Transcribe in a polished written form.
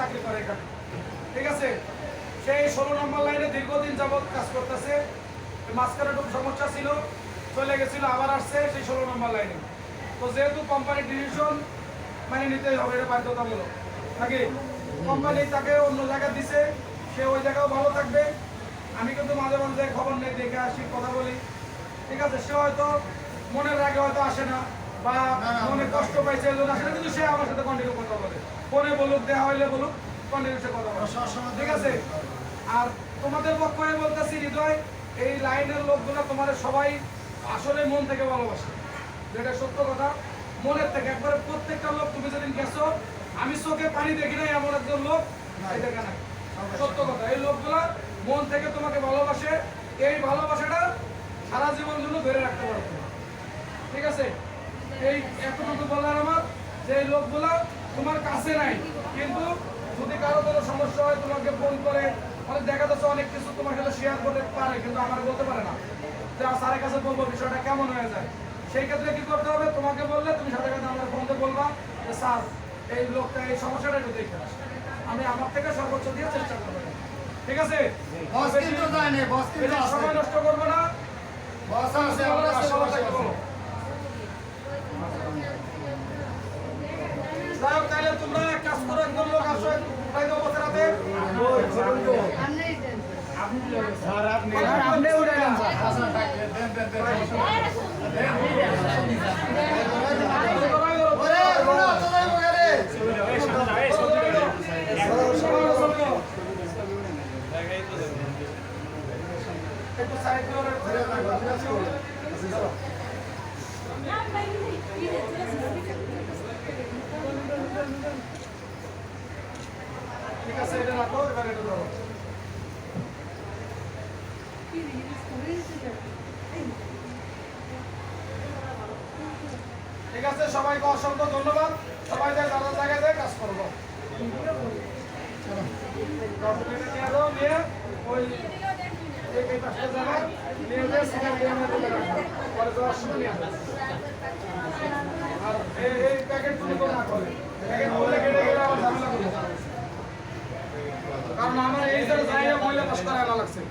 চাকরি করে এখানে, ঠিক আছে। সেই 16 নম্বর লাইনে দীর্ঘদিন যাবৎ কাজ করতেছে। মাঝখানে একটু সমস্যা ছিল, চলে গেছিল, আবার আসছে সেই 16 নম্বর লাইনে। তো যেহেতু কোম্পানির ডিসিশন মানে নিতেই হবে, এটা বাধ্যতামূলক নাকি। কোম্পানি তাকে অন্য জায়গায় দিছে, সে ওই জায়গাও ভালো থাকবে। আমি কিন্তু মাঝে মাঝে খবর নেই, দেখে আসি, কথা বলি, ঠিক আছে। সে হয়তো মনের রাগে হয়তো আসে না বা মনে কষ্ট পাইছে এই জন্য আসে না, কিন্তু সে আমার সাথে কন্টিনিউ কথা বলে, ফোনে বলুক, দেওয়া হইলে বলুক, কন্টিনিউ সে কথা বলে, ঠিক আছে। আর তোমাদের পক্ষে বলতেছি হৃদয়, এই লাইনের লোকগুলো তোমাদের সবাই আসলে মন থেকে ভালোবাসে, যেটা সত্য কথা, মনের থেকে একবারে প্রত্যেকটা লোক। তুমি যেদিন গেছো আমি চোখে পানি দেখি নাই এমন একজন লোক এই দেখা নাই, সত্য কথা। এই লোকগুলা মন থেকে তোমাকে ভালোবাসে, এই ভালোবাসাটা সারা জীবন জন্য ধরে রাখতে পারবে, ঠিক আছে। এই এতটুকু বলার আমার যে এই লোকগুলা তোমার কাছে নাই, কিন্তু যদি কারো কোনো সমস্যা হয় তোমাকে ফোন করে, অনেক দেখা যাচ্ছে অনেক কিছু তোমার সাথে শেয়ার করতে পারে, কিন্তু আমার বলতে পারে না যে স্যারের কাছে বলবো বিষয়টা কেমন হয়ে যায়। সেই ক্ষেত্রে কি করতে হবে, তোমাকে বললে তুমি সাথে সাথে আমার ফোনতে বলবা যে স্যার এই লোকটা এই সমস্যাটা একটু দেখে আসে, আমি আমার থেকে সর্বোচ্চ দিয়ে চেষ্টা করবো, ঠিক আছে। সময় নষ্ট করবো না, তাহলে তোমরা এক কাজ করো, একদম লোক আসো, উঠাই দেবো বসে রাতে। আপনি উঠাইলেন একটু সাইড করে ঠিক আছে, এটা রাখো, এবার এটা ধরো। ঠিক আছে, সবাইকে অসংখ্য ধন্যবাদ। সবাই যায় দাদার জায়গায় যায় কাজ করবো। নিয়ে ওই এই পাঁচটা জায়গায় নিয়ে যেয়ে সিগার দিয়ে তুলে রাখবো, পরে যাওয়ার সময় নিয়ে আসবো। আর এই প্যাকেটগুলি তো না করে, প্যাকেট খুলে কেটে গেলে আমার ঝামেলা করবো, কারণ আমার এই জায়গায় মহিলা পাশ করা লাগছে।